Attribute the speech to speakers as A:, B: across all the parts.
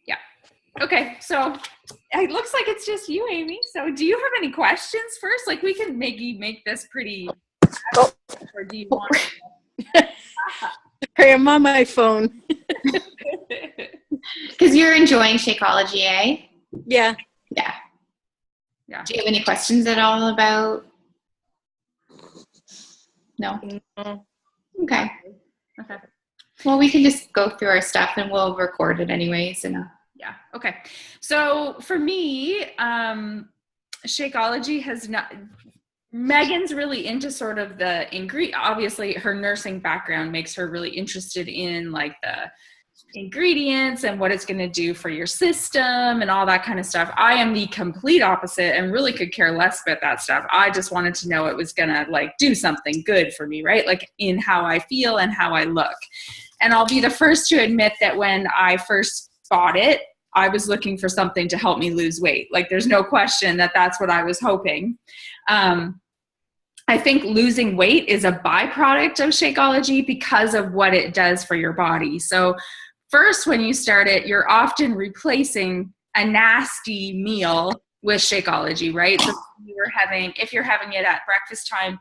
A: Yeah. Okay. So it looks like it's just you, Amy. So do you have any questions first? Like we can maybe make this pretty,
B: Oh.
A: or do you want
B: Sorry, I'm on my phone.
C: Because you're enjoying Shakeology, eh?
B: Yeah.
C: Yeah.
A: Yeah.
C: Do you have any questions at all about? No?
B: No.
C: Okay.
A: Okay.
C: Well, we can just go through our stuff and we'll record it anyways. And
A: Yeah. Okay. So for me, Shakeology has not, Megan's really into sort of the ingredient. Obviously her nursing background makes her really interested in like the ingredients and what it's going to do for your system and all that kind of stuff. I am the complete opposite and really could care less about that stuff. I just wanted to know it was going to like do something good for me, right? Like in how I feel and how I look. And I'll be the first to admit that when I first bought it, I was looking for something to help me lose weight. Like there's no question that that's what I was hoping. I think losing weight is a byproduct of Shakeology because of what it does for your body. So first, when you start it, you're often replacing a nasty meal with Shakeology, right? So if you're having it at breakfast time,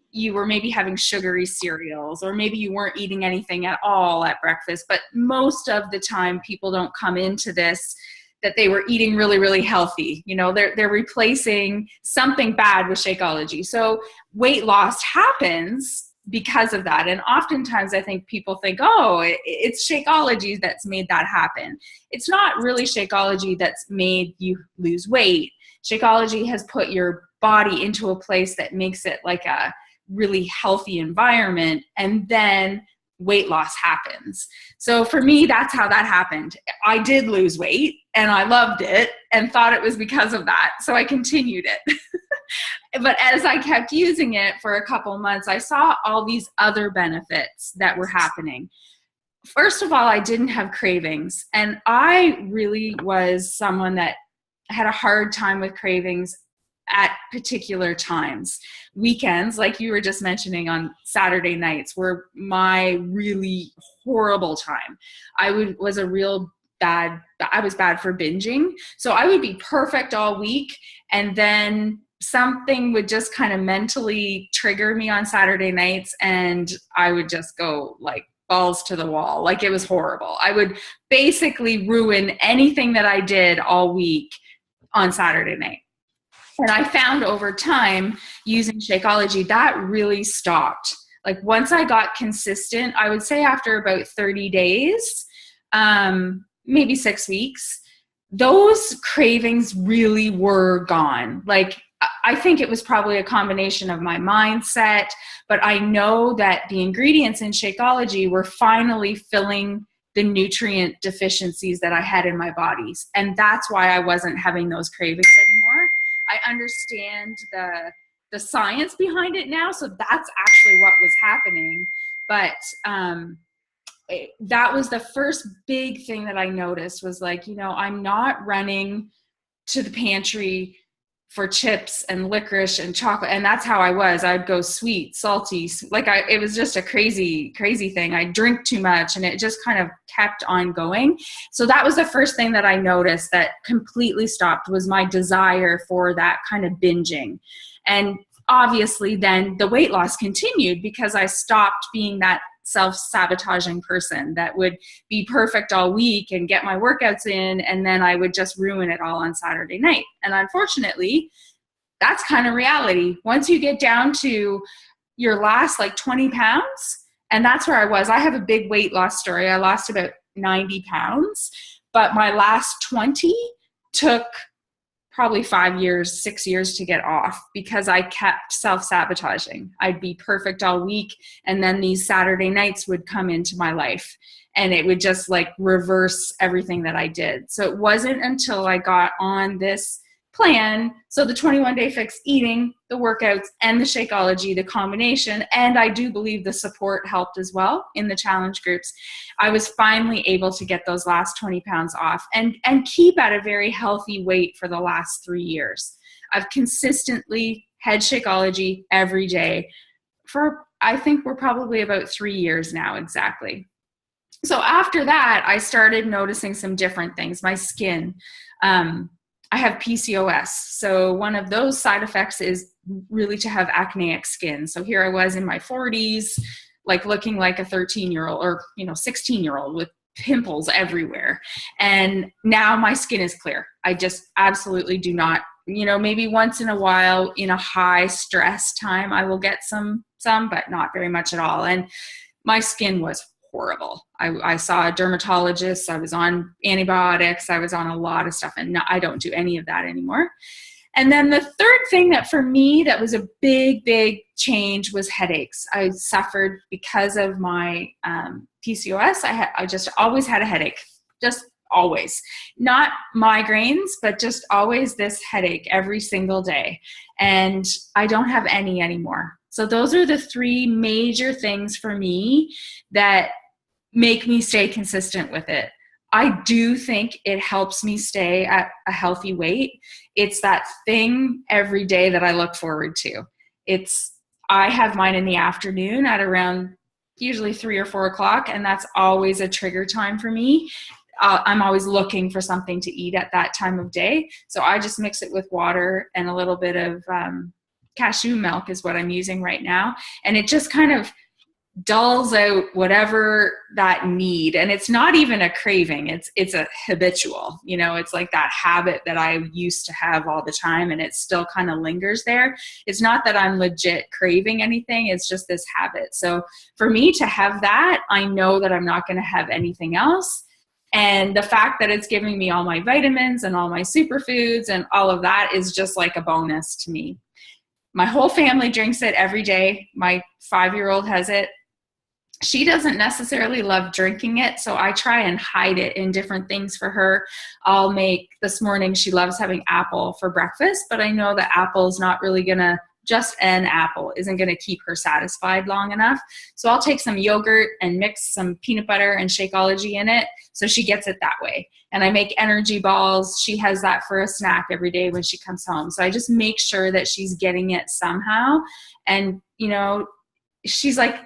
A: you were maybe having sugary cereals, or maybe you weren't eating anything at all at breakfast. But most of the time, people don't come into this that they were eating really, really healthy. You know, they're replacing something bad with Shakeology. So weight loss happens because of that. And oftentimes I think people think, oh, it's Shakeology that's made that happen. It's not really Shakeology that's made you lose weight. Shakeology has put your body into a place that makes it like a really healthy environment, and then weight loss happens. So for me, that's how that happened. I did lose weight and I loved it and thought it was because of that. So I continued it. But as I kept using it for a couple months, I saw all these other benefits that were happening. First of all, I didn't have cravings. And I really was someone that had a hard time with cravings at particular times. Weekends, like you were just mentioning, on Saturday nights were my really horrible time. I was bad for binging. So I would be perfect all week, and then something would just kind of mentally trigger me on Saturday nights, and I would just go like balls to the wall. Like it was horrible. I would basically ruin anything that I did all week on Saturday night. And I found over time using Shakeology that really stopped. Like once I got consistent, I would say after about 30 days, maybe 6 weeks, those cravings really were gone. Like I think it was probably a combination of my mindset, but I know that the ingredients in Shakeology were finally filling the nutrient deficiencies that I had in my bodies. And that's why I wasn't having those cravings anymore. I understand the science behind it now, so that's actually what was happening. But that was the first big thing that I noticed was like, you know, I'm not running to the pantry for chips and licorice and chocolate. And that's how I was. I'd go sweet, salty, it was just a crazy, crazy thing. I drink too much, and it just kind of kept on going. So that was the first thing that I noticed that completely stopped, was my desire for that kind of binging. And obviously then the weight loss continued because I stopped being that self-sabotaging person that would be perfect all week and get my workouts in, and then I would just ruin it all on Saturday night. And unfortunately, that's kind of reality. Once you get down to your last like 20 pounds, and that's where I was. I have a big weight loss story. I lost about 90 pounds, but my last 20 took probably 5 years, 6 years to get off because I kept self-sabotaging. I'd be perfect all week, and then these Saturday nights would come into my life, and it would just like reverse everything that I did. So it wasn't until I got on this plan, so the 21-day fix, eating, the workouts, and the Shakeology, the combination, and I do believe the support helped as well in the challenge groups, I was finally able to get those last 20 pounds off and keep at a very healthy weight for the last 3 years. I've consistently had Shakeology every day for, I think we're probably about 3 years now exactly. So after that, I started noticing some different things. My skin, I have PCOS. So one of those side effects is really to have acneic skin. So here I was in my 40s, like looking like a 13-year-old or, 16-year-old with pimples everywhere. And now my skin is clear. I just absolutely do not, maybe once in a while in a high stress time, I will get some, but not very much at all. And my skin was horrible. I saw a dermatologist. I was on antibiotics. I was on a lot of stuff, and I don't do any of that anymore. And then the third thing that for me that was a big, big change was headaches. I suffered because of my PCOS. I just always had a headache, just always. Not migraines, but just always this headache every single day. And I don't have any anymore. So those are the three major things for me that make me stay consistent with it. I do think it helps me stay at a healthy weight. It's that thing every day that I look forward to. I have mine in the afternoon at around usually 3 or 4 o'clock, and that's always a trigger time for me. I'm always looking for something to eat at that time of day. So I just mix it with water and a little bit of cashew milk is what I'm using right now. And it just kind of dulls out whatever that need. And it's not even a craving. It's a habitual, it's like that habit that I used to have all the time, and it still kind of lingers there. It's not that I'm legit craving anything. It's just this habit. So for me to have that, I know that I'm not going to have anything else. And the fact that it's giving me all my vitamins and all my superfoods and all of that is just like a bonus to me. My whole family drinks it every day. My 5-year-old has it. She doesn't necessarily love drinking it, so I try and hide it in different things for her. This morning, she loves having apple for breakfast, but I know that apple is not really gonna, just an apple isn't gonna keep her satisfied long enough. So I'll take some yogurt and mix some peanut butter and Shakeology in it, so she gets it that way. And I make energy balls. She has that for a snack every day when she comes home. So I just make sure that she's getting it somehow. And, she's like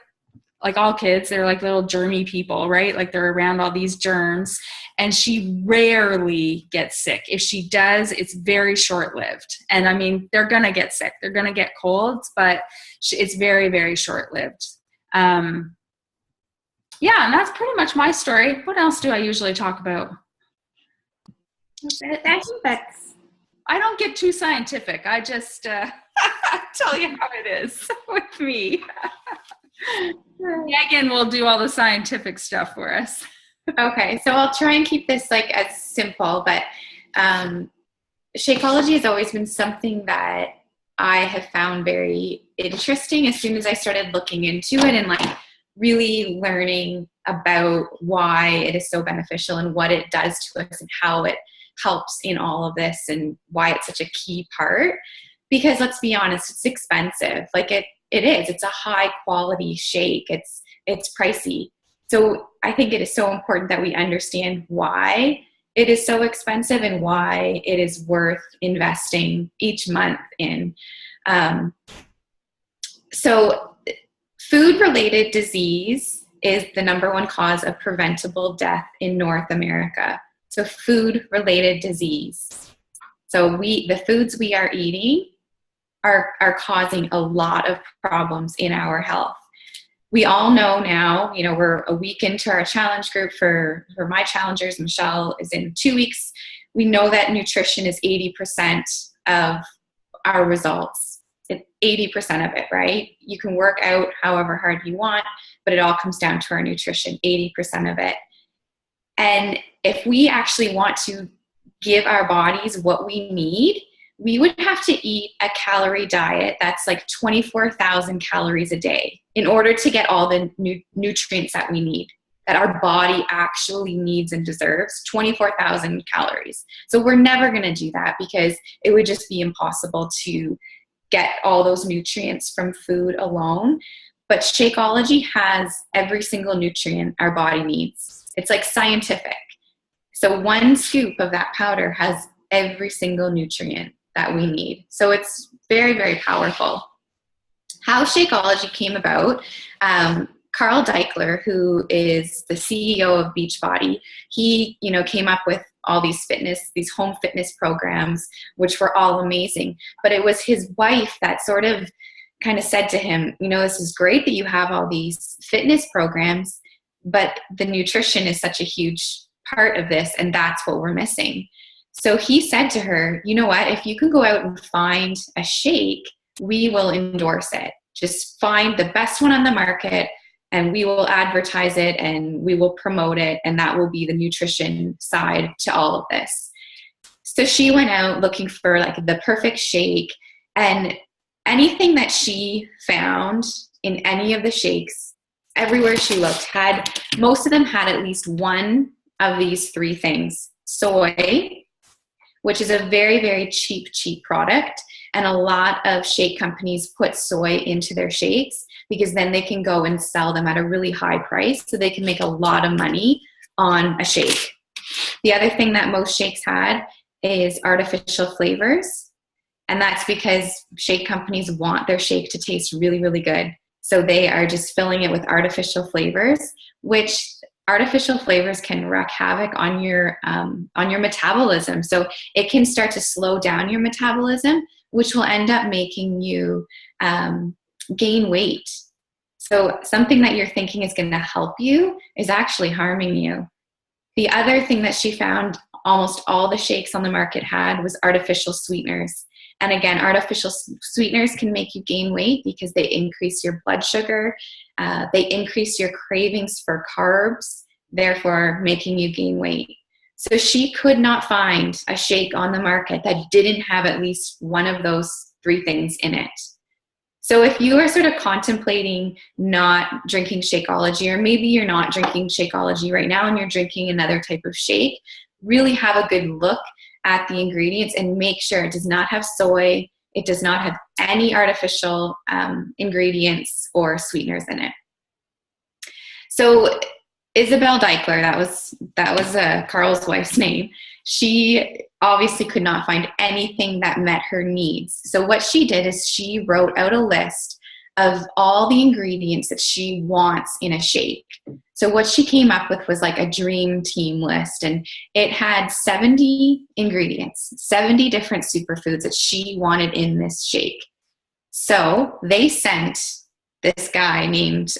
A: all kids, they're like little germy people, right? Like they're around all these germs, and she rarely gets sick. If she does, it's very short-lived. And I mean, they're going to get sick. They're going to get colds, but it's very, very short-lived. And that's pretty much my story. What else do I usually talk about?
C: I think that's...
A: I don't get too scientific. I just tell you how it is with me. Megan will do all the scientific stuff for us.
C: Okay, so I'll try and keep this like as simple, but Shakeology has always been something that I have found very interesting as soon as I started looking into it and like really learning about why it is so beneficial and what it does to us and how it helps in all of this and why it's such a key part. Because let's be honest, it's expensive. Like it is. It's a high quality shake. It's pricey. So I think it is so important that we understand why it is so expensive and why it is worth investing each month in. So food-related disease is the number one cause of preventable death in North America. So food-related disease. So the foods we are eating are causing a lot of problems in our health. We all know now, we're a week into our challenge group for my challengers. Michelle is in 2 weeks. We know that nutrition is 80% of our results. It's 80% of it, right? You can work out however hard you want, but it all comes down to our nutrition, 80% of it. And if we actually want to give our bodies what we need, we would have to eat a calorie diet that's like 24,000 calories a day in order to get all the nutrients that we need, that our body actually needs and deserves, 24,000 calories. So we're never going to do that because it would just be impossible to get all those nutrients from food alone. But Shakeology has every single nutrient our body needs. It's like scientific. So 1 scoop of that powder has every single nutrient that we need. So it's very, very powerful. How Shakeology came about, Carl Deichler, who is the CEO of Beachbody, he, came up with all these home fitness programs, which were all amazing. But it was his wife that sort of kind of said to him, this is great that you have all these fitness programs, but the nutrition is such a huge part of this, and that's what we're missing. So he said to her, you know what, if you can go out and find a shake, we will endorse it. Just find the best one on the market and we will advertise it and we will promote it, and that will be the nutrition side to all of this. So she went out looking for like the perfect shake, and anything that she found in any of the shakes, everywhere she looked, most of them had at least one of these three things. Soy, which is a very, very cheap product. And a lot of shake companies put soy into their shakes because then they can go and sell them at a really high price, so they can make a lot of money on a shake. The other thing that most shakes had is artificial flavors. And that's because shake companies want their shake to taste really, really good. So they are just filling it with artificial flavors, which artificial flavors can wreak havoc on your metabolism. So it can start to slow down your metabolism, which will end up making you gain weight. So something that you're thinking is going to help you is actually harming you. The other thing that she found almost all the shakes on the market had was artificial sweeteners. And again, artificial sweeteners can make you gain weight because they increase your blood sugar. They increase your cravings for carbs, therefore making you gain weight. So she could not find a shake on the market that didn't have at least one of those three things in it. So if you are sort of contemplating not drinking Shakeology, or maybe you're not drinking Shakeology right now and you're drinking another type of shake, really have a good look at the ingredients and make sure it does not have soy, it does not have any artificial ingredients or sweeteners in it. So Isabel Deichler, that was Carl's wife's name. She obviously could not find anything that met her needs. So what she did is she wrote out a list of all the ingredients that she wants in a shake. So what she came up with was like a dream team list, and it had 70 ingredients, 70 different superfoods that she wanted in this shake. So they sent this guy named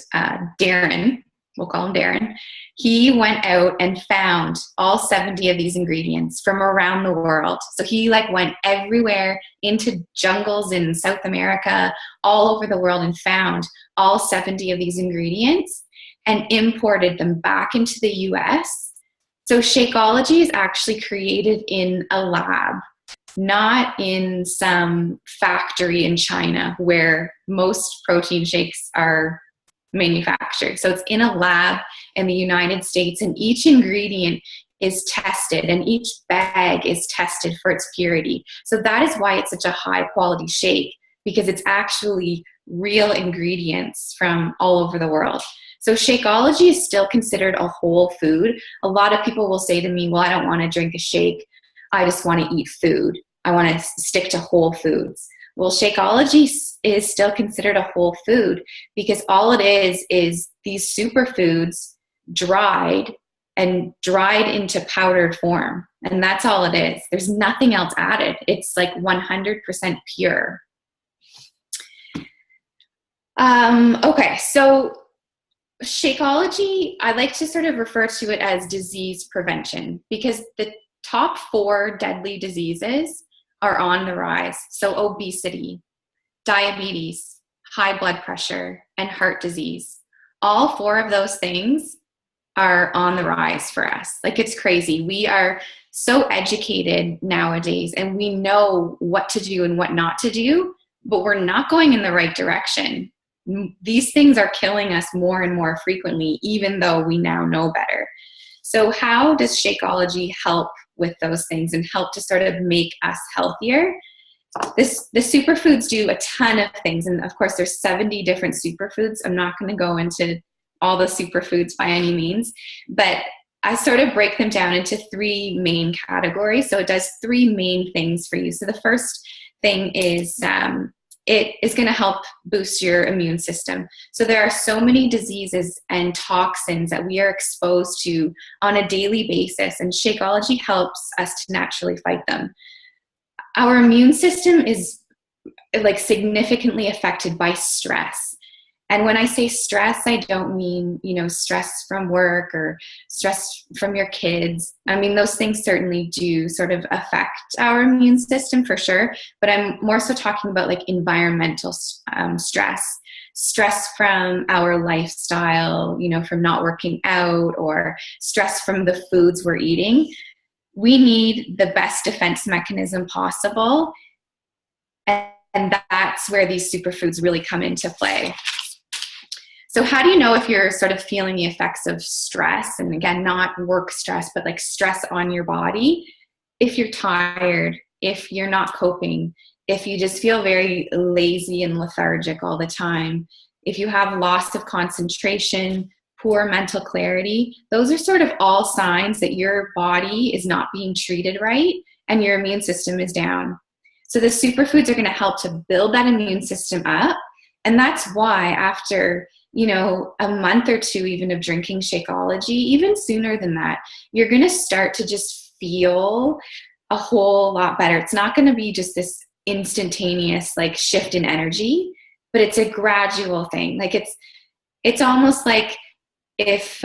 C: Darren, we'll call him Darren. He went out and found all 70 of these ingredients from around the world. So he went everywhere into jungles in South America, all over the world, and found all 70 of these ingredients and imported them back into the US. So Shakeology is actually created in a lab, not in some factory in China where most protein shakes are manufactured. So it's in a lab in the United States, and each ingredient is tested and each bag is tested for its purity. So that is why it's such a high quality shake, because it's actually real ingredients from all over the world. So Shakeology is still considered a whole food. A lot of people will say to me, well, I don't want to drink a shake. I just want to eat food. I want to stick to whole foods. Well, Shakeology is still considered a whole food because all it is these superfoods dried into powdered form. And that's all it is. There's nothing else added. It's 100% pure. Okay, so Shakeology, I like to sort of refer to it as disease prevention because the top 4 deadly diseases are on the rise. So obesity, diabetes, high blood pressure, and heart disease. All 4 of those things are on the rise for us. It's crazy. We are so educated nowadays and we know what to do and what not to do, but we're not going in the right direction. These things are killing us more and more frequently, even though we now know better. So how does Shakeology help with those things and help to sort of make us healthier? The superfoods do a ton of things. And of course, there's 70 different superfoods. I'm not going to go into all the superfoods by any means, but I sort of break them down into 3 main categories. So it does 3 main things for you. So the first thing is it is going to help boost your immune system. So there are so many diseases and toxins that we are exposed to on a daily basis, and Shakeology helps us to naturally fight them. Our immune system is like significantly affected by stress. And when I say stress, I don't mean, stress from work or stress from your kids. I mean, those things certainly do sort of affect our immune system for sure. But I'm more so talking about like environmental stress from our lifestyle, from not working out, or stress from the foods we're eating. We need the best defense mechanism possible. And that's where these superfoods really come into play. So how do you know if you're sort of feeling the effects of stress? And again, not work stress, but like stress on your body. If you're tired, if you're not coping, if you just feel very lazy and lethargic all the time, if you have loss of concentration, poor mental clarity, those are sort of all signs that your body is not being treated right and your immune system is down. So the superfoods are going to help to build that immune system up. And that's why after a month or two even of drinking Shakeology, even sooner than that, you're going to start to just feel a whole lot better. It's not going to be just this instantaneous like shift in energy, but it's a gradual thing. Like it's almost like if,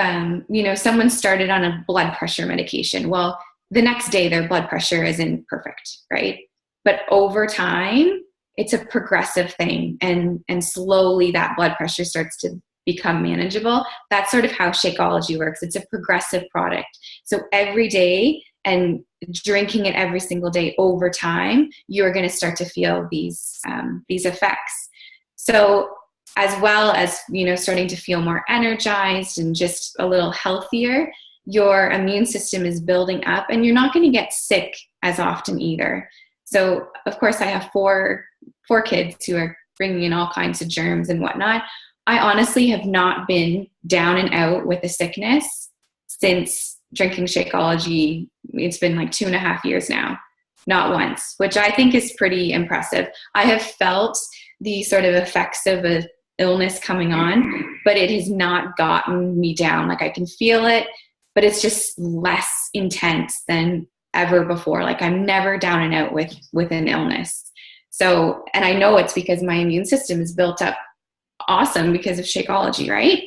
C: someone started on a blood pressure medication, well, the next day their blood pressure isn't perfect, right? But over time, it's a progressive thing, and slowly that blood pressure starts to become manageable. That's sort of how Shakeology works. It's a progressive product. So every day and drinking it every single day over time, you're going to start to feel these effects. So as well as, starting to feel more energized and just a little healthier, your immune system is building up, and you're not going to get sick as often either. So of course I have four kids who are bringing in all kinds of germs and whatnot. I honestly have not been down and out with a sickness since drinking Shakeology. It's been like 2.5 years now, not once, which I think is pretty impressive. I have felt the sort of effects of an illness coming on, but it has not gotten me down. Like I can feel it, but it's just less intense than ever before. Like I'm never down and out with an illness. So, and I know it's because my immune system is built up awesome because of Shakeology, right?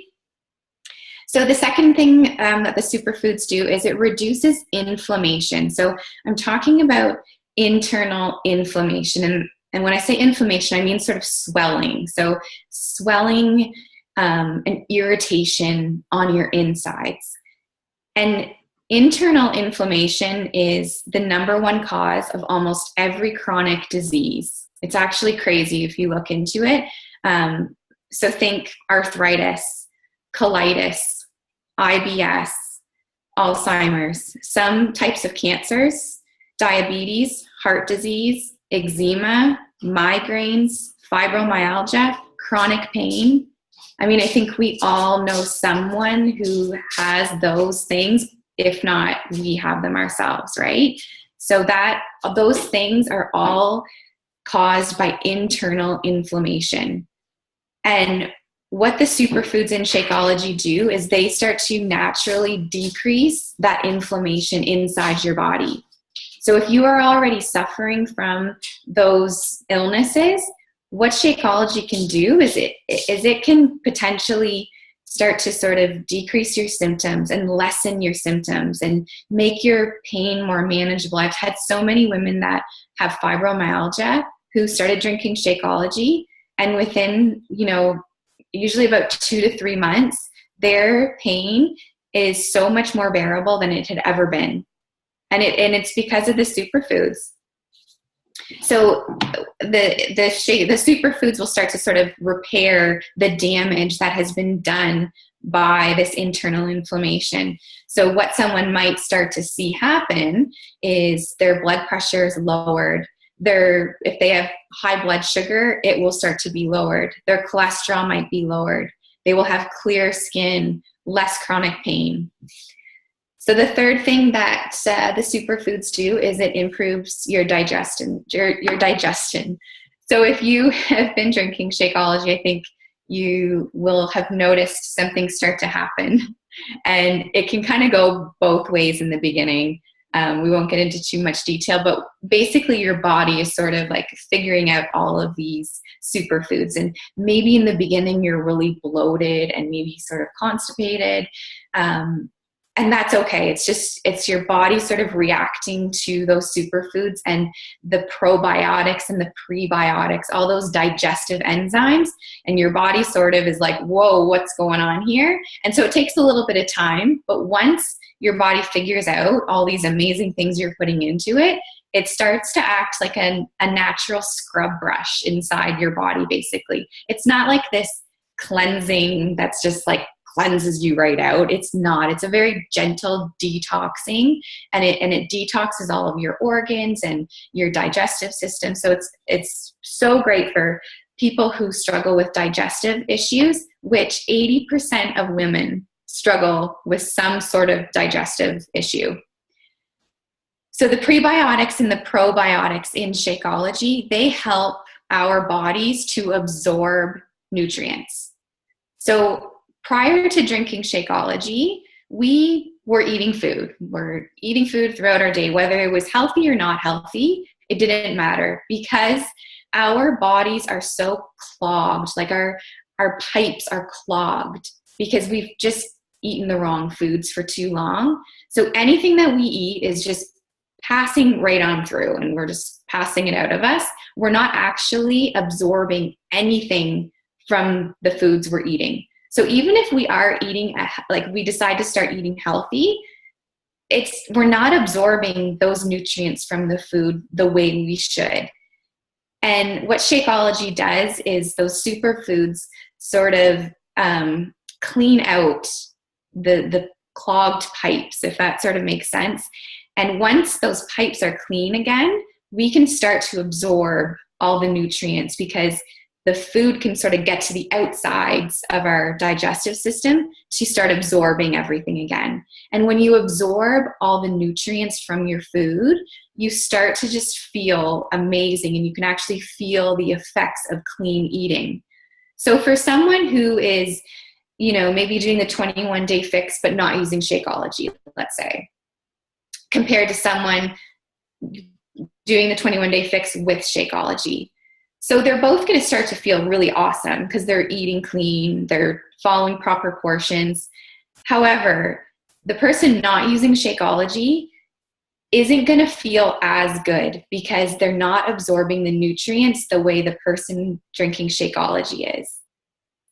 C: So the second thing that the superfoods do is it reduces inflammation. So I'm talking about internal inflammation. And when I say inflammation, I mean sort of swelling. So swelling and irritation on your insides. And internal inflammation is the number one cause of almost every chronic disease. It's actually crazy if you look into it. So think arthritis, colitis, IBS, Alzheimer's, some types of cancers, diabetes, heart disease, eczema, migraines, fibromyalgia, chronic pain. I mean, I think we all know someone who has those things. If not, we have them ourselves, right? So that those things are all caused by internal inflammation. And what the superfoods in Shakeology do is they start to naturally decrease that inflammation inside your body. So if you are already suffering from those illnesses, what Shakeology can do is it can potentially start to sort of decrease your symptoms and lessen your symptoms and make your pain more manageable. I've had so many women that have fibromyalgia who started drinking Shakeology, and within, usually about 2 to 3 months, their pain is so much more bearable than it had ever been. And it's because of the superfoods. So the superfoods will start to sort of repair the damage that has been done by this internal inflammation. So what someone might start to see happen is their blood pressure is lowered. If they have high blood sugar, it will start to be lowered. Their cholesterol might be lowered. They will have clear skin, less chronic pain. So the third thing that the superfoods do is it improves your digestion. So if you have been drinking Shakeology, I think you will have noticed something start to happen. And it can kind of go both ways in the beginning. We won't get into too much detail, but basically your body is sort of like figuring out all of these superfoods. And maybe in the beginning you're really bloated and maybe sort of constipated. And that's okay. It's your body sort of reacting to those superfoods and the probiotics and the prebiotics, all those digestive enzymes. And your body sort of is like, whoa, what's going on here? And so it takes a little bit of time, but once your body figures out all these amazing things you're putting into it, it starts to act like a natural scrub brush inside your body, basically. It's not like this cleansing that's just like cleanses you right out. It's not. It's a very gentle detoxing, and it detoxes all of your organs and your digestive system. So it's so great for people who struggle with digestive issues, which 80% of women struggle with some sort of digestive issue. So the prebiotics and the probiotics in Shakeology, they help our bodies to absorb nutrients. So prior to drinking Shakeology, we were eating food. We're eating food throughout our day, whether it was healthy or not healthy, it didn't matter, because our bodies are so clogged, like our pipes are clogged because we've just eaten the wrong foods for too long. So anything that we eat is just passing right on through, and we're just passing it out of us. We're not actually absorbing anything from the foods we're eating. So even if we are eating, like we decide to start eating healthy, we're not absorbing those nutrients from the food the way we should. And what Shakeology does is those superfoods sort of clean out the clogged pipes, if that sort of makes sense. And once those pipes are clean again, we can start to absorb all the nutrients, because the food can sort of get to the outsides of our digestive system to start absorbing everything again. And when you absorb all the nutrients from your food, you start to just feel amazing, and you can actually feel the effects of clean eating. So for someone who is, maybe doing the 21-day fix but not using Shakeology, let's say, compared to someone doing the 21-day fix with Shakeology. So they're both going to start to feel really awesome because they're eating clean, they're following proper portions. However, the person not using Shakeology isn't going to feel as good because they're not absorbing the nutrients the way the person drinking Shakeology is,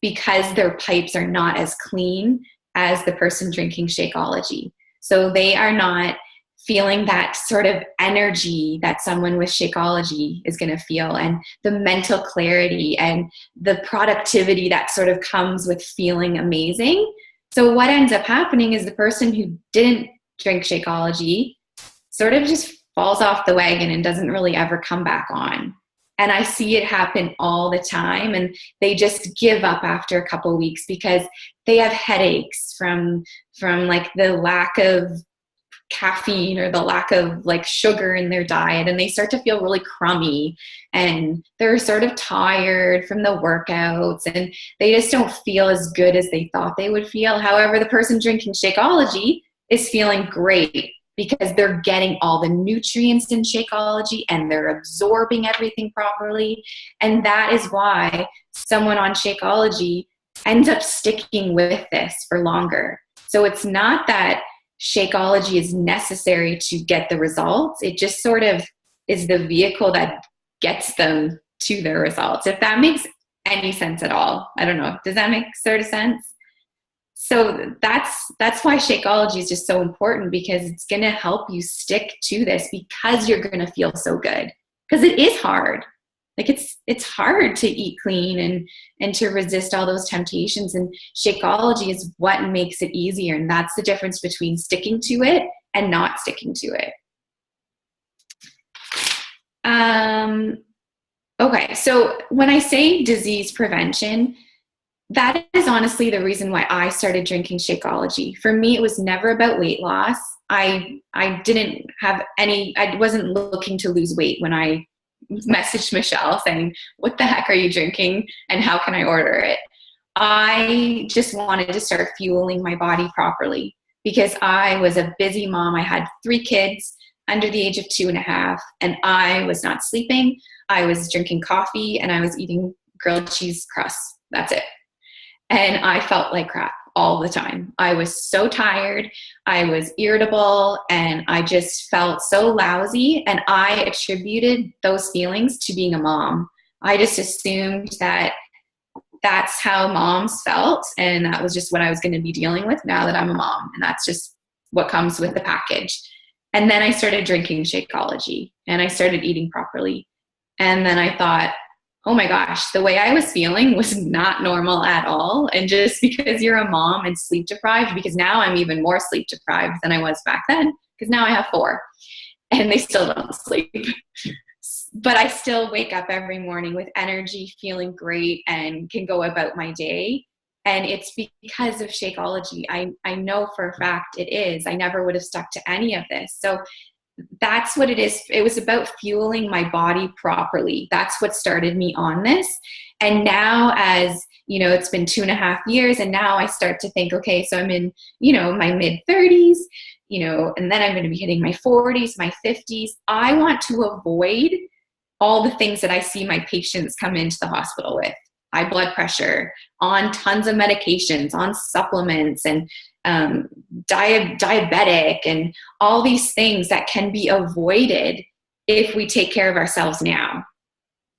C: because their pipes are not as clean as the person drinking Shakeology. So they are not feeling that sort of energy that someone with Shakeology is going to feel, and the mental clarity and the productivity that sort of comes with feeling amazing. So what ends up happening is the person who didn't drink Shakeology sort of just falls off the wagon and doesn't really ever come back on. And I see it happen all the time, and they just give up after a couple of weeks because they have headaches from like the lack of caffeine or the lack of like sugar in their diet, and they start to feel really crummy, and they're sort of tired from the workouts, and they just don't feel as good as they thought they would feel. However, the person drinking Shakeology is feeling great because they're getting all the nutrients in Shakeology and they're absorbing everything properly. And that is why someone on Shakeology ends up sticking with this for longer. So it's not that Shakeology is necessary to get the results. It just sort of is the vehicle that gets them to their results, if that makes any sense at all. I don't know. Does that make sort of sense? So that's why Shakeology is just so important, because it's going to help you stick to this because you're going to feel so good. Because it is hard. Like it's hard to eat clean and to resist all those temptations. And Shakeology is what makes it easier. And that's the difference between sticking to it and not sticking to it. Okay, so when I say disease prevention, that is honestly the reason why I started drinking Shakeology. For me, it was never about weight loss. I wasn't looking to lose weight when I messaged Michelle saying, what the heck are you drinking and how can I order it? I just wanted to start fueling my body properly because I was a busy mom. I had 3 kids under the age of 2.5, and I was not sleeping. I was drinking coffee and I was eating grilled cheese crusts. That's it. And I felt like crap all the time. I was so tired. I was irritable and I just felt so lousy. And I attributed those feelings to being a mom. I just assumed that that's how moms felt. And that was just what I was going to be dealing with now that I'm a mom. And that's just what comes with the package. And then I started drinking Shakeology and I started eating properly. And then I thought, oh my gosh, the way I was feeling was not normal at all. And just because you're a mom and sleep deprived, because now I'm even more sleep deprived than I was back then, because now I have 4 and they still don't sleep. But I still wake up every morning with energy, feeling great, and can go about my day. And it's because of Shakeology. I know for a fact it is. I never would have stuck to any of this. So that's what it is. It was about fueling my body properly. That's what started me on this. And now, as you know, it's been 2.5 years, and now I start to think, okay, so I'm in, my mid 30s, and then I'm going to be hitting my 40s, my 50s. I want to avoid all the things that I see my patients come into the hospital with. High blood pressure, on tons of medications, on supplements, and diabetic, and all these things that can be avoided if we take care of ourselves now.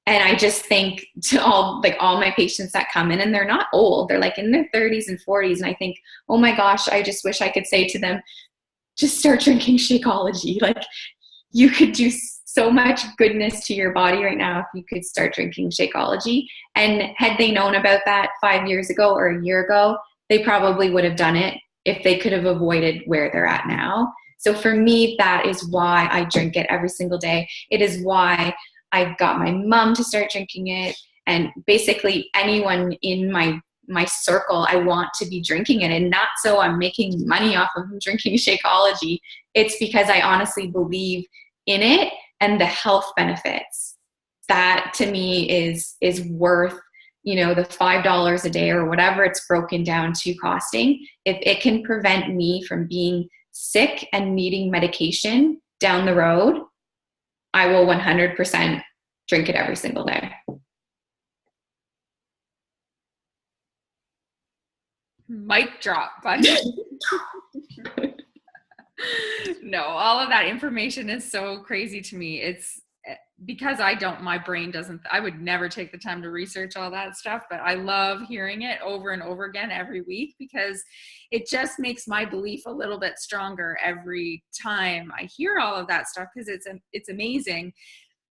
C: And I just think to all my patients that come in, and they're not old, they're like in their 30s and 40s. And I think, oh my gosh, I just wish I could say to them, just start drinking Shakeology. Like, you could do so much goodness to your body right now if you could start drinking Shakeology. And had they known about that 5 years ago or a year ago, they probably would have done it if they could have avoided where they're at now. So for me, that is why I drink it every single day. It is why I got my mom to start drinking it. And basically anyone in my circle, I want to be drinking it. And not so I'm making money off of drinking Shakeology. It's because I honestly believe in it and the health benefits. That to me is worth, the $5 a day or whatever it's broken down to costing. If it can prevent me from being sick and needing medication down the road, I will 100% drink it every single day.
A: Mic drop, buddy. No, all of that information is so crazy to me. It's because my brain doesn't, I would never take the time to research all that stuff, but I love hearing it over and over again every week because it just makes my belief a little bit stronger every time I hear all of that stuff, because it's amazing.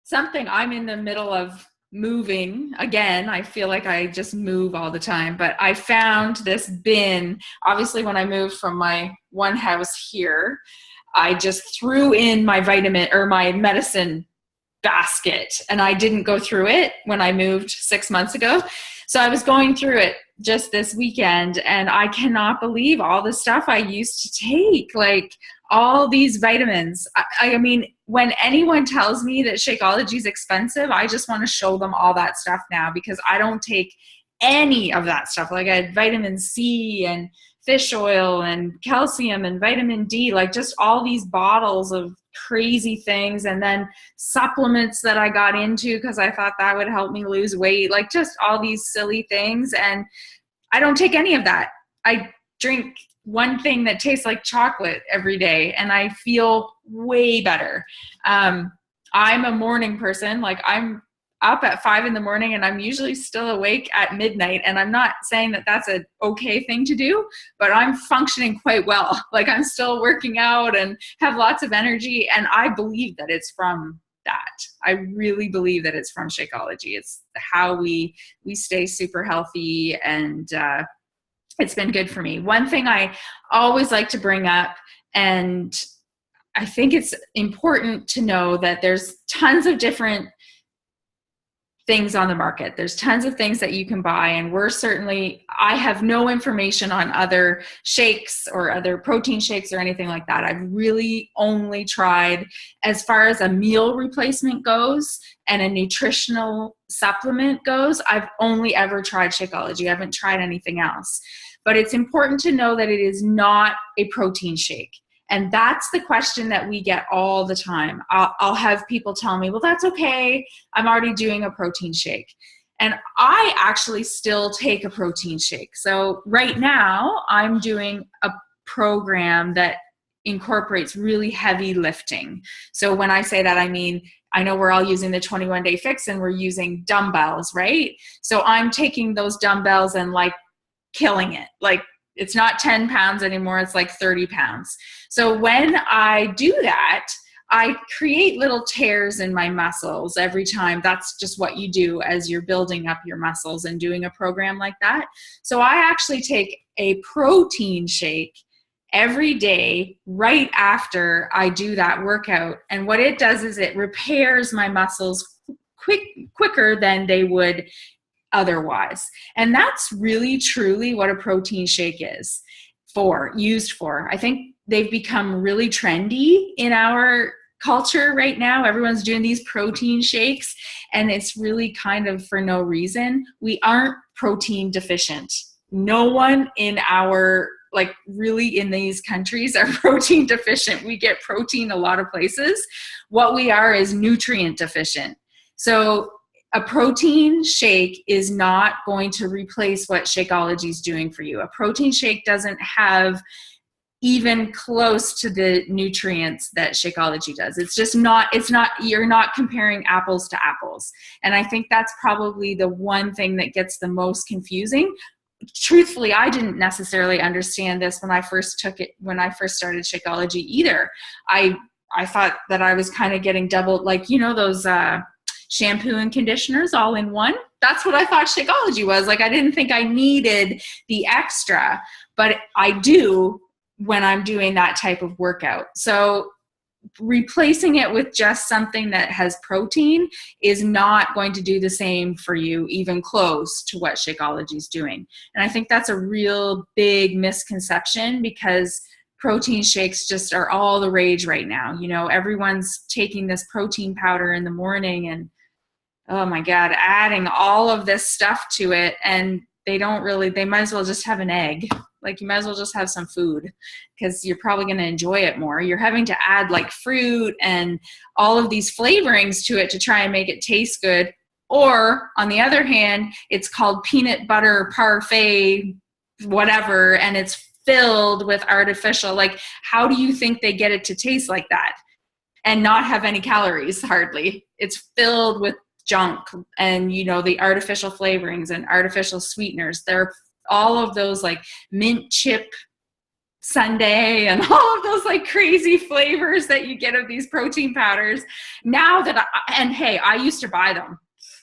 A: Something I'm in the middle of moving again. I feel like I just move all the time, but I found this bin. Obviously, when I moved from my one house here, I just threw in my vitamin or my medicine basket, and I didn't go through it when I moved 6 months ago. So I was going through it just this weekend, and I cannot believe all the stuff I used to take, like all these vitamins. I mean, when anyone tells me that Shakeology is expensive, I just want to show them all that stuff now, because I don't take any of that stuff. Like I had vitamin C and fish oil and calcium and vitamin D, like just all these bottles of crazy things, and then supplements that I got into because I thought that would help me lose weight, like just all these silly things. And I don't take any of that. I drink one thing that tastes like chocolate every day, and I feel way better. I'm a morning person. Like I'm up at 5 a.m, and I'm usually still awake at midnight. And I'm not saying that that's an okay thing to do, but I'm functioning quite well. Like I'm still working out and have lots of energy. And I believe that it's from that. I really believe that it's from Shakeology. It's how we stay super healthy, and it's been good for me. One thing I always like to bring up, and I think it's important to know, that there's tons of different things on the market. There's tons of things that you can buy, and I have no information on other shakes or other protein shakes or anything like that. I've really only tried, as far as a meal replacement goes and a nutritional supplement goes, I've only ever tried Shakeology. I haven't tried anything else. But it's important to know that it is not a protein shake. And that's the question that we get all the time. I'll have people tell me, well, that's okay, I'm already doing a protein shake. And I actually still take a protein shake. So right now I'm doing a program that incorporates really heavy lifting. So when I say that, I mean, I know we're all using the 21-day fix and we're using dumbbells, right? So I'm taking those dumbbells and like killing it. Like, it's not 10 pounds anymore, it's like 30 pounds. So when I do that, I create little tears in my muscles every time. That's just what you do as you're building up your muscles and doing a program like that. So I actually take a protein shake every day right after I do that workout. And what it does is it repairs my muscles quicker than they would otherwise. And that's really truly what a protein shake is used for. I think they've become really trendy in our culture right now. Everyone's doing these protein shakes, and it's really kind of for no reason. We aren't protein deficient. No one in really in these countries are protein deficient. We get protein a lot of places. What we are is nutrient deficient. So a protein shake is not going to replace what Shakeology is doing for you. A protein shake doesn't have even close to the nutrients that Shakeology does. You're not comparing apples to apples. And I think that's probably the one thing that gets the most confusing. Truthfully, I didn't necessarily understand this when I first started Shakeology either. I thought that I was kind of getting double, like, those, shampoo and conditioners all in one. That's what I thought Shakeology was. Like, I didn't think I needed the extra, but I do when I'm doing that type of workout. So replacing it with just something that has protein is not going to do the same for you, even close to what Shakeology is doing. And I think that's a real big misconception, because protein shakes just are all the rage right now. Everyone's taking this protein powder in the morning and, oh my God, adding all of this stuff to it, and they might as well just have an egg. Like, you might as well just have some food, because you're probably going to enjoy it more. You're having to add like fruit and all of these flavorings to it to try and make it taste good. Or on the other hand, it's called peanut butter parfait, whatever, and it's filled with artificial, like, how do you think they get it to taste like that and not have any calories? Hardly. It's filled with junk and, the artificial flavorings and artificial sweeteners. There are all of those, like mint chip sundae and all of those like crazy flavors that you get of these protein powders. Now that I used to buy them.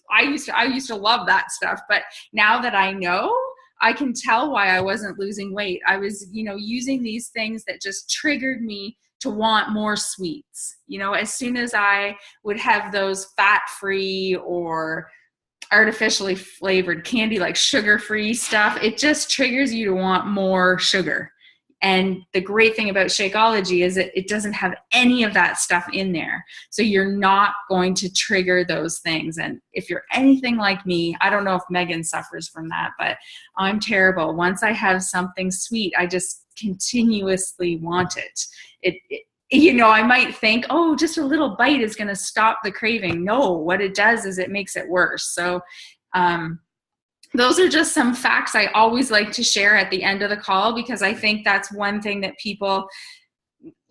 A: I used to love that stuff, but now that I know, I can tell why I wasn't losing weight. I was, using these things that just triggered me to want more sweets. As soon as I would have those fat-free or artificially flavored candy, like sugar-free stuff, it just triggers you to want more sugar. And the great thing about Shakeology is it doesn't have any of that stuff in there. So you're not going to trigger those things. And if you're anything like me, I don't know if Megan suffers from that, but I'm terrible. Once I have something sweet, I just continuously want it. I might think, oh, just a little bite is going to stop the craving. No, what it does is it makes it worse. So, those are just some facts I always like to share at the end of the call, because I think that's one thing that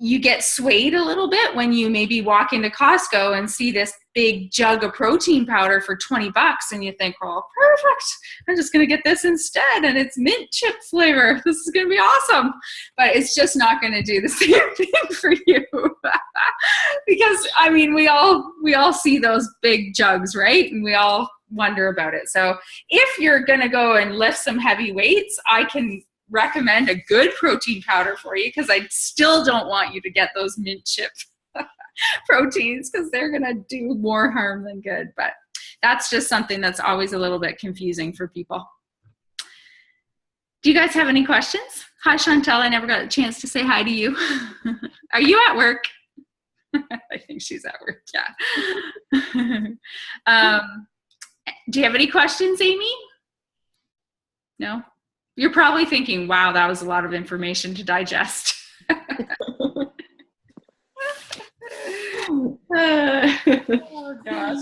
A: you get swayed a little bit when you maybe walk into Costco and see this big jug of protein powder for $20 and you think, well, perfect, I'm just going to get this instead, and it's mint chip flavor. This is going to be awesome. But it's just not going to do the same thing for you. Because we all see those big jugs, right? And we all wonder about it. So if you're going to go and lift some heavy weights, I can recommend a good protein powder for you, because I still don't want you to get those mint chip proteins, because they're going to do more harm than good. But that's just something that's always a little bit confusing for people. Do you guys have any questions? Hi, Chantel. I never got a chance to say hi to you. Are you at work? I think she's at work, yeah. Do you have any questions, Amy? No? You're probably thinking, wow, that was a lot of information to digest. Oh, gosh.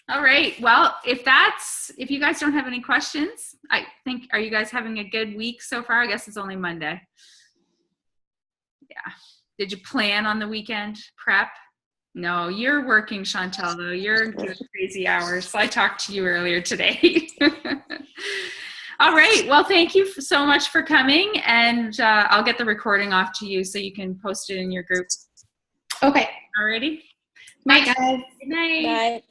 A: All right. Well, if you guys don't have any questions, I think, are you guys having a good week so far? I guess it's only Monday. Yeah. Did you plan on the weekend prep? No, you're working, Chantel, though. You're doing crazy hours. So I talked to you earlier today. All right. Well, thank you so much for coming. And I'll get the recording off to you so you can post it in your group.
C: Okay.
A: Alrighty.
C: Bye, guys.
A: Good night.
B: Bye.